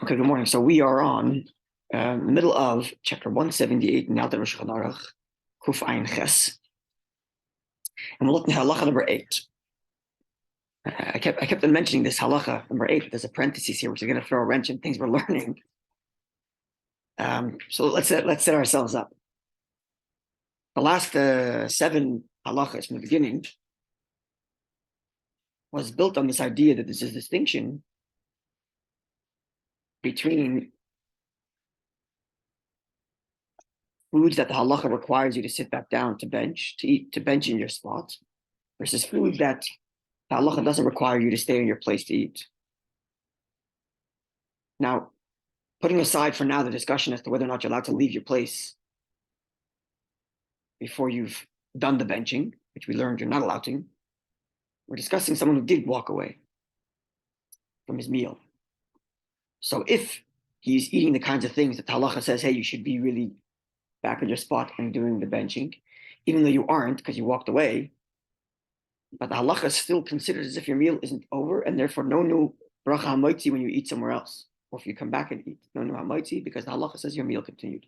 Okay, good morning. So we are on the middle of chapter 178 in Yalta Rosh Hashanah, Kuf Ayin Ches, and we're looking at halacha number 8. I kept on mentioning this halacha number 8. There's a parenthesis here, which is going to throw a wrench in things we're learning. So let's set ourselves up. The last 7 halachas from the beginning was built on this idea that there's a distinction between foods that the halacha requires you to sit back down to bench in your spot, versus food that the halacha doesn't require you to stay in your place to eat. Now, putting aside for now the discussion as to whether or not you're allowed to leave your place before you've done the benching, which we learned you're not allowed to, we're discussing someone who did walk away from his meal. So if he's eating the kinds of things that the halacha says, hey, you should be really back in your spot and doing the benching, even though you aren't because you walked away, but the halacha is still considered as if your meal isn't over, and therefore no new bracha hamaitzi when you eat somewhere else, or if you come back and eat, no new hamaitzi, because the halacha says your meal continued.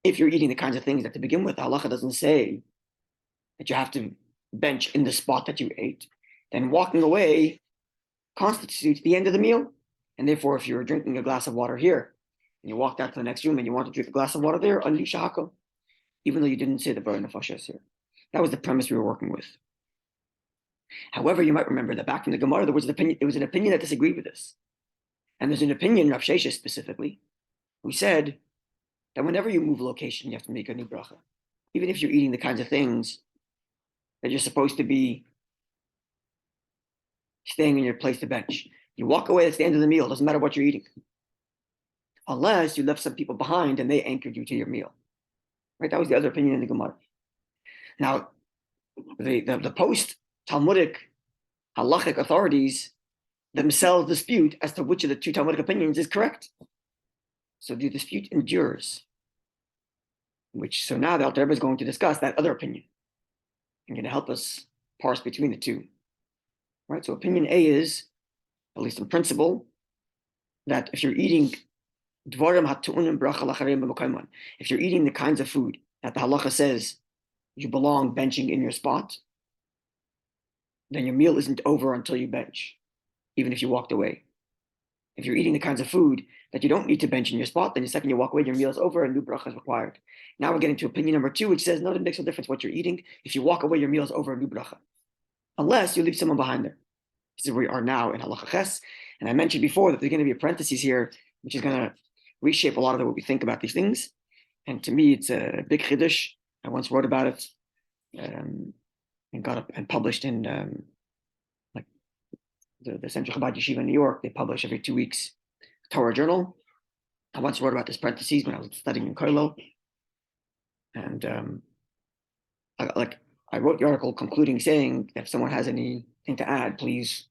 If you're eating the kinds of things that to begin with, the halacha doesn't say that you have to bench in the spot that you ate, then walking away constitutes the end of the meal. And therefore, if you're drinking a glass of water here, and you walked out to the next room and you want to drink a glass of water there, even though you didn't say the bar nefashos here. That was the premise we were working with. However, you might remember that back in the Gemara, there was an opinion that disagreed with this. And there's an opinion, Rav Sheshes specifically, who said that whenever you move location, you have to make a new bracha. Even if you're eating the kinds of things that you're supposed to be staying in your place to bench. You walk away, that's the end of the meal. It doesn't matter what you're eating. Unless you left some people behind and they anchored you to your meal. Right? That was the other opinion in the Gemara. Now, the post-Talmudic halachic authorities themselves dispute as to which of the 2 Talmudic opinions is correct. So the dispute endures. So now the Alter Rebbe is going to discuss that other opinion. And going to help us parse between the 2. Right? So opinion A is, at least in principle, that if you're eating if you're eating the kinds of food that the halacha says you belong benching in your spot, then your meal isn't over until you bench, even if you walked away. If you're eating the kinds of food that you don't need to bench in your spot, then the second you walk away, your meal is over and new bracha is required. Now we're getting to opinion number 2, which says, no, it makes no difference what you're eating. If you walk away, your meal is over and new bracha. Unless you leave someone behind there. This is where we are now in halacha ches. And I mentioned before that there's going to be a parenthesis here, which is going to reshape a lot of the way we think about these things. And to me, it's a big chiddush. I once wrote about it and got up and published in like the Central Chabad Yeshiva in New York. They publish every 2 weeks Torah journal. I once wrote about this parentheses when I was studying in Koilo. And I wrote the article concluding saying, if someone has anything to add, please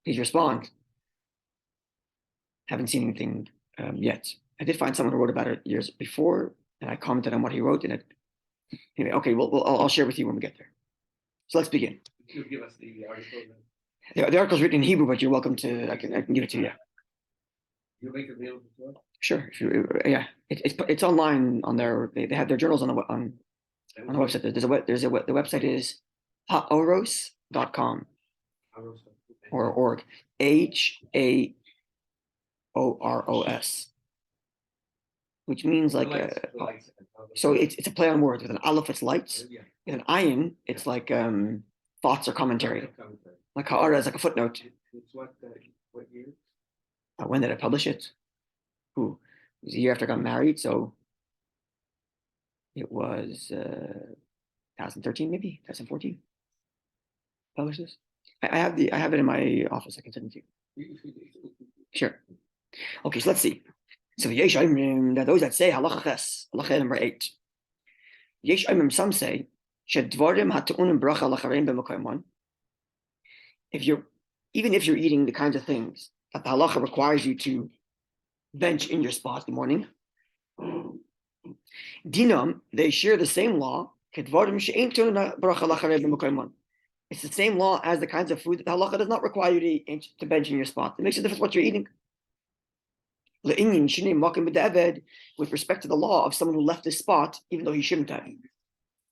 respond. Haven't seen anything yet. I did find someone who wrote about it years before, and I commented on what he wrote. And anyway, okay, I'll share with you when we get there. So let's begin. Could you give us the article? The article's written in Hebrew, but you're welcome to. I can give it to you. You make it available to us? Sure. It's online on their. They have their journals on the website. The website is haoros.com or org. HAOROS, which means like so it's a play on words. With an aleph, it's lights. With an ayin, it's like thoughts or commentary. Like ha'ara is like a footnote. It's what year? When did I publish it? It was a year after I got married, so it was 2013, maybe 2014. Published this. I have it in my office. I can send it to you. Sure. Okay, so let's see. So yesh aimim, that those that say halacha ches, halacha number 8. Yesh aimim, some say shedvarim hatu'unim bracha lacharein b'makom. Even if you're eating the kinds of things that the halacha requires you to bench in your spot in the morning, dinam, they share the same law. Kedvarim she'ein tu'unim bracha lacharein b'makom. It's the same law as the kinds of food that the halacha does not require you to bench in your spot. It makes a difference what you're eating. with respect to the law of someone who left this spot, even though he shouldn't have.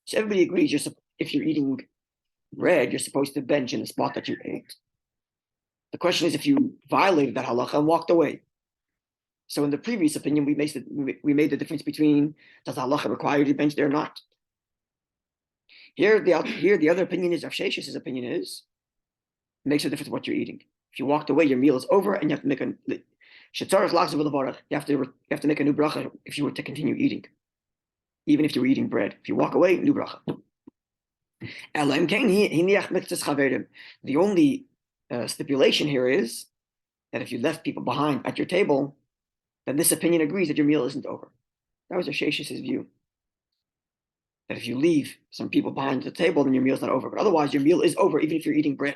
So everybody agrees if you're eating bread, you're supposed to bench in the spot that you ate. The question is if you violated that halacha and walked away. So in the previous opinion, we made the difference between does the halacha require you to bench there or not. Here the other opinion is, Rav Shesh's opinion is, it makes a difference what you're eating. If you walked away, your meal is over, and you have to make you have to make a new bracha if you were to continue eating, even if you were eating bread. If you walk away, new bracha. The only stipulation here is that if you left people behind at your table, then this opinion agrees that your meal isn't over. That was Rav Shesh's view. That if you leave some people behind the table, then your meal's not over. But otherwise, your meal is over, even if you're eating bread.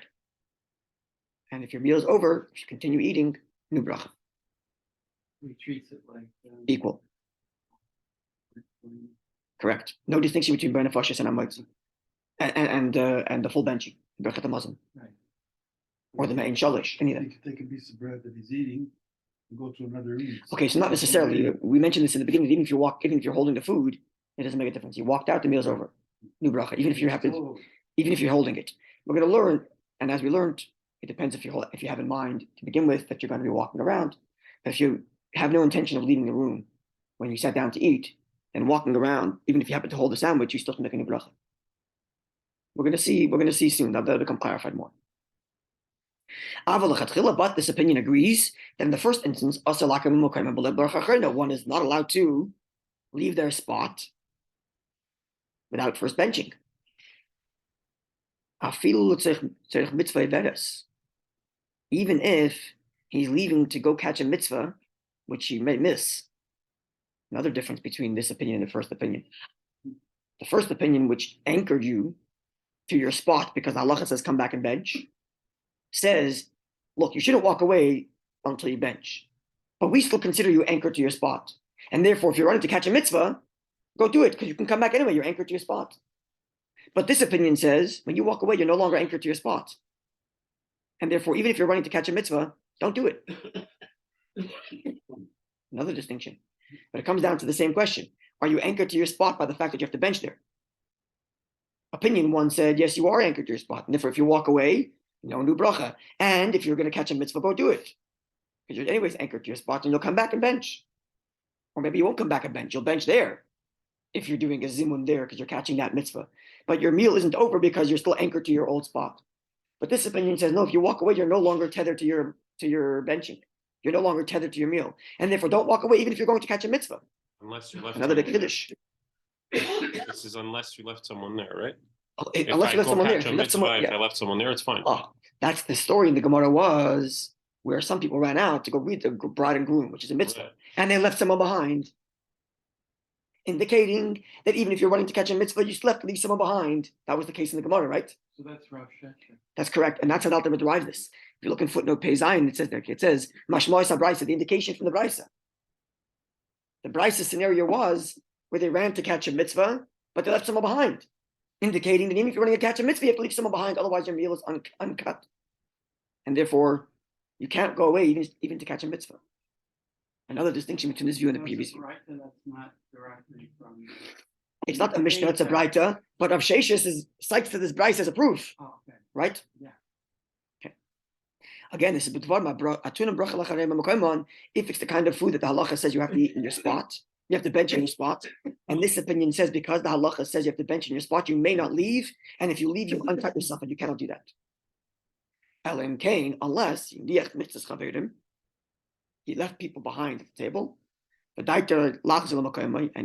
And if your meal is over, if you continue eating, new bracha. He treats it like equal. Correct. No distinction between ben nefashos and amoitzi, and the full benching, berachat hamazon, right. Or the me'in shalish, any of that. You can take a piece of bread that he's eating and go to another room. Okay, so not necessarily. We mentioned this in the beginning. Even if you're holding the food, it doesn't make a difference. You walked out, the meal's over. New bracha. Even if you're holding it, we're going to learn. And as we learned, it depends if you have in mind to begin with that you're going to be walking around. But if you have no intention of leaving the room when you sat down to eat and walking around, even if you happen to hold a sandwich, you still have to make a new bracha. We're going to see soon. That'll become clarified more. But this opinion agrees that in the first instance, one is not allowed to leave their spot without first benching. Even if he's leaving to go catch a mitzvah, which he may miss. Another difference between this opinion and the first opinion. The first opinion, which anchored you to your spot because halacha says come back and bench, says, look, you shouldn't walk away until you bench. But we still consider you anchored to your spot. And therefore, if you're running to catch a mitzvah, go do it because you can come back anyway. You're anchored to your spot. But this opinion says, when you walk away, you're no longer anchored to your spot. And therefore, even if you're running to catch a mitzvah, don't do it. Another distinction. But it comes down to the same question. Are you anchored to your spot by the fact that you have to bench there? Opinion one said, yes, you are anchored to your spot. And therefore, if you walk away, no new bracha. And if you're going to catch a mitzvah, go do it. Because you're anyways anchored to your spot and you'll come back and bench. Or maybe you won't come back and bench. You'll bench there if you're doing a zimun there because you're catching that mitzvah. But your meal isn't over because you're still anchored to your old spot. But this opinion says, no, if you walk away, you're no longer tethered to your benching. You're no longer tethered to your meal. And therefore, don't walk away even if you're going to catch a mitzvah. Unless you left another big kiddush. This is unless you left someone there, right? Unless you left someone there. If I left someone there, it's fine. Oh, that's the story in the Gemara was where some people ran out to go read the bride and groom, which is a mitzvah. Right. And they left someone behind. Indicating that even if you're running to catch a mitzvah, you still have to leave someone behind. That was the case in the Gemara, right? So that's Rav Sheshet. That's correct. And that's how the Alter derives this. If you look in footnote Pei Zayin, it says there, it says, Mashmois HaBraisa, the indication from the Braisa. The Braisa scenario was where they ran to catch a mitzvah, but they left someone behind. Indicating that even if you're running to catch a mitzvah, you have to leave someone behind, otherwise your meal is uncut. And therefore, you can't go away even to catch a mitzvah. Another distinction between this view and the previous view. That's not directly from. It's not a Mishnah, it's a Braita, but Rav Sheshes cites to this Braita as a proof. Oh, okay. Right? Yeah. Okay. Again, this is if it's the kind of food that the halacha says you have to eat in your spot, you have to bench in your spot. And this opinion says because the halacha says you have to bench in your spot, you may not leave. And if you leave, you uncut yourself and you cannot do that. Elim Cain, unless he left people behind at the table. And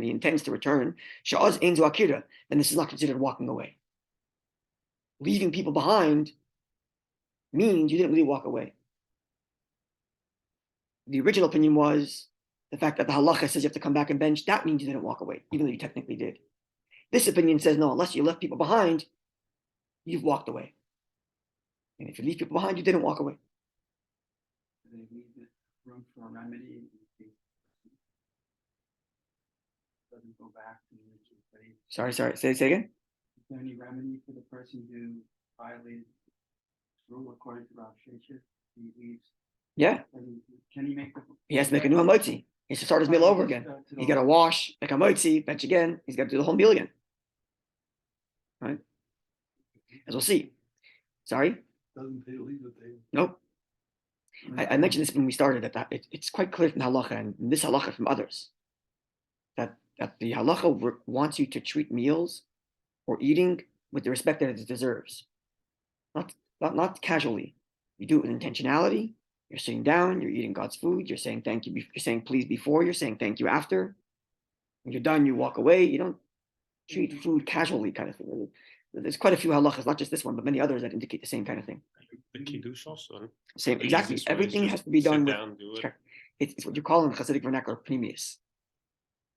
he intends to return. Then this is not considered walking away. Leaving people behind means you didn't really walk away. The original opinion was the fact that the halacha says you have to come back and bench. That means you didn't walk away, even though you technically did. This opinion says no, unless you left people behind, you've walked away. And if you leave people behind, you didn't walk away. They leave room for a remedy. Doesn't go back to the original place. Sorry. Say again. Is there any remedy for the person who violated rule according to Rav Sheshet? He leaves. Yeah. Can he make the he has to make a new hamotzi. He has to start his meal over again. He got to wash, make a hamotzi, bench again. He's got to do the whole meal again. Right? As we'll see. Sorry? Doesn't they leave it there? Nope. I mentioned this when we started that it's quite clear from the halacha and this halacha from others that the halacha wants you to treat meals or eating with the respect that it deserves, not casually. You do it with intentionality. You're sitting down. You're eating God's food. You're saying thank you. You're saying please before. You're saying thank you after. When you're done, you walk away. You don't treat food casually, kind of thing. There's quite a few halachas, not just this one, but many others that indicate the same kind of thing. The kiddush also. Same, The exactly. easiest way is Everything just has to be done sit with. down, do it. It's what you call in Hasidic vernacular premius,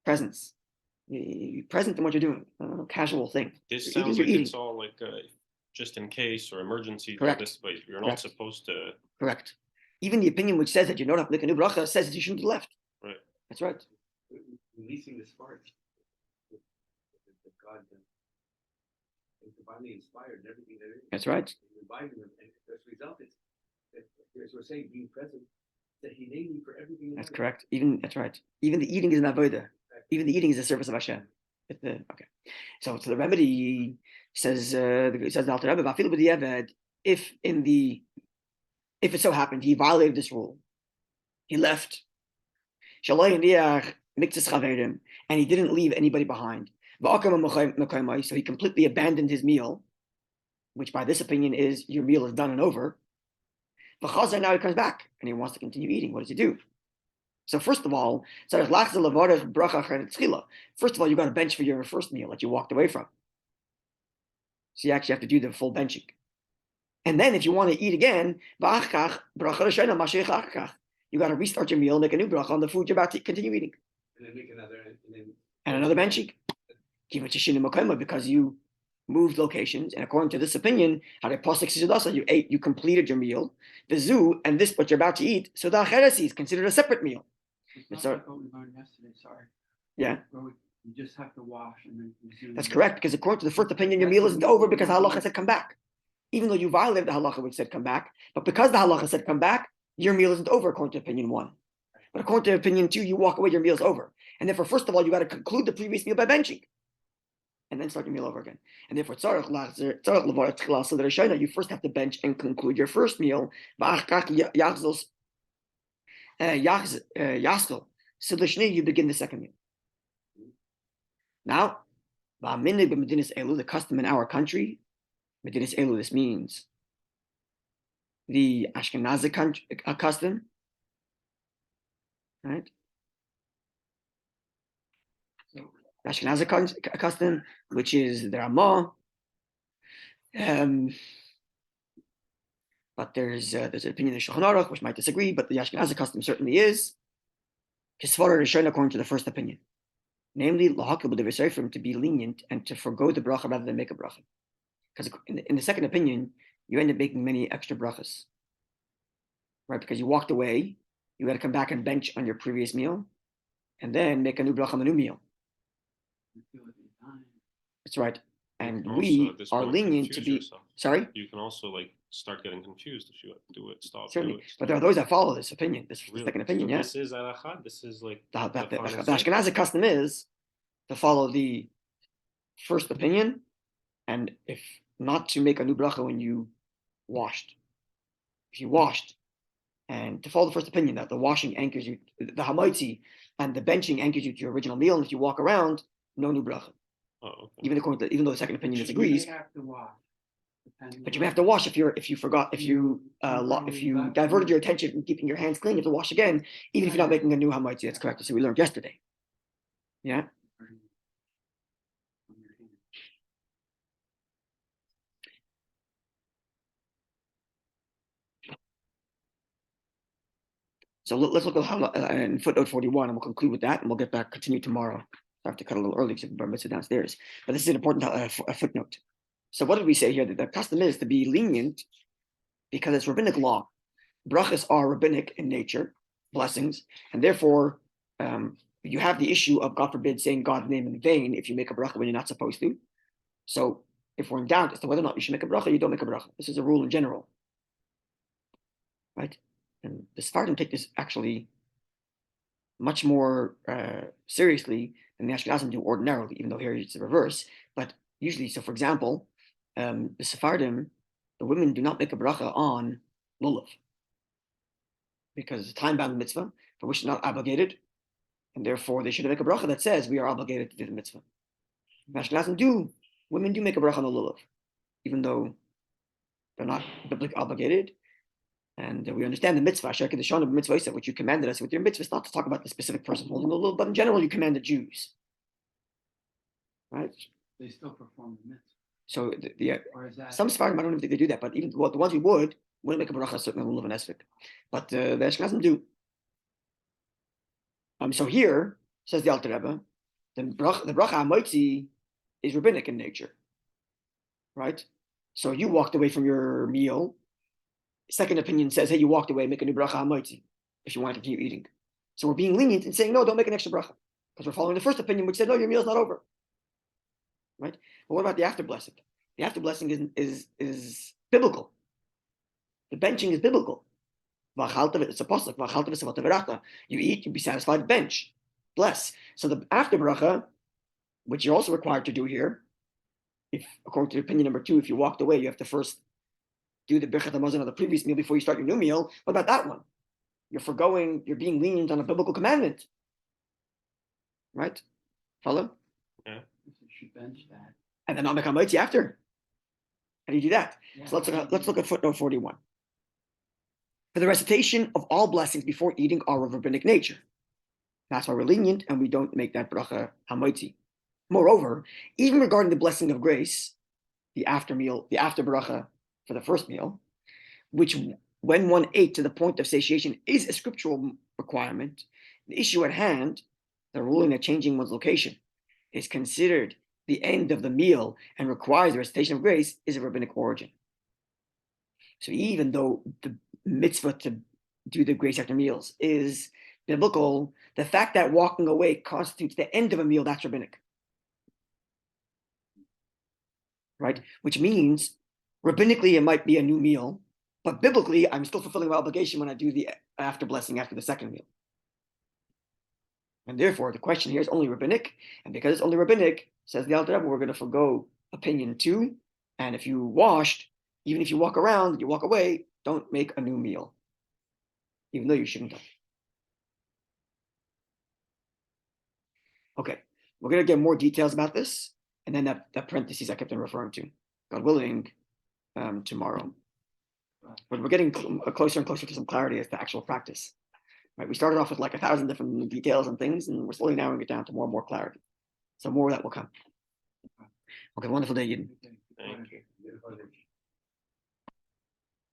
presence. You're present in what you're doing, casual thing. This You're sounds eating, like you're it's all like just in case or emergency. Correct. This way, you're not Correct. supposed to. Correct. Even the opinion which says that you don't have to make a new bracha says that you shouldn't be left. Right. That's right. Releasing the spark. That God is divinely inspired in everything there is. That's right. Reviving them, and as a result, it's as we're saying, being present. That He named you for everything. That's correct. That's right. Even the eating is an avodah. Even the eating is a service of Hashem. Okay. So the remedy says the Alter Rebbe, if it so happened he violated this rule, he left, and he didn't leave anybody behind. So he completely abandoned his meal, which by this opinion is your meal is done and over. Now he comes back and he wants to continue eating. What does he do? So first of all, you got to bench for your first meal that you walked away from. So you actually have to do the full benching. And then if you want to eat again, you got to restart your meal, make a new bracha on the food you're about to continue eating. And then make another, and another benching. Because you moved locations, and according to this opinion, you completed your meal. The zoo and this what you're about to eat, so the acheresi is considered a separate meal. It's not like what we learned yesterday. Sorry. Yeah. You just have to wash and then resume. That's correct, because according to the first opinion, your meal isn't over because the halacha said come back. Even though you violated the halacha which said come back, but because the halacha said come back, your meal isn't over according to opinion 1. But according to opinion 2, you walk away, your meal's over. And therefore, first of all, you got to conclude the previous meal by benching. And then start your meal over again. And therefore, you first have to bench and conclude your first meal. You begin the second meal. Now, the custom in our country, this means the Ashkenazi custom, right? Ashkenazi custom, which is the Ramah. But there's an opinion of Shulchan Aruch which might disagree, but the Ashkenazi custom certainly is. Kisvara Rishon according to the first opinion, namely to be lenient and to forgo the bracha rather than make a bracha. Because in the second opinion, you end up making many extra brachas, right? Because you walked away, you got to come back and bench on your previous meal, and then make a new bracha on the new meal. That's right. And we are lenient to be. Yourself. Sorry? You can also start getting confused if you do it, stop. Certainly. Do it, stop. But there are those that follow this opinion, this Really? second opinion, So yeah. This is alachad. This is like The Ashkenazi custom is to follow the first opinion, and if not to make a new bracha when you washed. If you washed, and to follow the first opinion that the washing anchors you, the hamaitzi and the benching anchors you to your original meal, and if you walk around, no new bracha. Oh, okay. Even though the second opinion disagrees. You have to wash. But you have to wash if you diverted your attention from keeping your hands clean. You have to wash again, even if you're not making a new hamaitzi. That's correct. That's what we learned yesterday. Yeah. So let's look at in footnote 41, and we'll conclude with that, and we'll continue tomorrow. I have to cut a little early because I'm sit downstairs. But this is an important footnote. So what did we say here? That the custom is to be lenient because it's rabbinic law. Brachas are rabbinic in nature, blessings, and therefore you have the issue of, God forbid, saying God's name in vain if you make a bracha when you're not supposed to. So if we're in doubt as to whether or not you should make a bracha, you don't make a bracha. This is a rule in general, right? And the Sephardim take this actually much more seriously than the Ashkenazim do ordinarily, even though here it's the reverse. But usually, so for example, the Sephardim, the women do not make a bracha on lulav because it's a time-bound mitzvah for which they're not obligated, and therefore they should make a bracha that says we are obligated to do the mitzvah. The Ashkenazim do, women do make a bracha on the lulav, even though they're not biblically obligated. And we understand the mitzvah, which you commanded us with your mitzvah, is not to talk about the specific person holding the lulav, but in general, you command the Jews. Right? They still perform the mitzvah. So Or is that some Sephardim, I don't even think they do that, but even the ones who wouldn't make a bracha certainly on lulav and esrog. But the Ashkenazim do. So here, says the Alter Rebbe, the bracha hamoitzi is rabbinic in nature. Right? So you walked away from your meal. Second opinion says, hey, you walked away, make a new bracha hamoitzi if you want to continue eating. So we're being lenient and saying, no, don't make an extra bracha. Because we're following the first opinion, which said, no, your meal's not over. Right? But what about the after blessing? The after blessing is biblical. The benching is biblical. It's a pasuk. You eat, you be satisfied, bench. Bless. So the after bracha, which you're also required to do here, if according to opinion number 2, if you walked away, you have to first do the birkat hamazon of the previous meal before you start your new meal. What about that one? You're being lenient on a biblical commandment. Right? Follow? Yeah. you should bench that? And then not make hamoitzi after. How do you do that? Yeah. So let's look at footnote 41. For the recitation of all blessings before eating are of rabbinic nature. That's why we're lenient and we don't make that bracha hamoitzi. Moreover, even regarding the blessing of grace, the after bracha for the first meal, which when one ate to the point of satiation is a scriptural requirement, the issue at hand, the ruling that changing one's location is considered the end of the meal and requires the recitation of grace is of rabbinic origin. So even though the mitzvah to do the grace after meals is biblical, the fact that walking away constitutes the end of a meal, that's rabbinic. Right? Which means rabbinically it might be a new meal, but biblically I'm still fulfilling my obligation when I do the after blessing after the second meal. And therefore the question here is only rabbinic, and because it's only rabbinic, says the Alter Rebbe, we're going to forgo opinion 2, and if you washed, even if you walk around, you walk away, don't make a new meal, even though you shouldn't have. Okay, we're going to get more details about this, and then that parentheses I kept on referring to, God willing, tomorrow. But we're getting closer and closer to some clarity as to actual practice. Right? We started off with like 1,000 different details and things, and we're slowly narrowing it down to more and more clarity. So more of that will come. Okay, wonderful day, Yidden.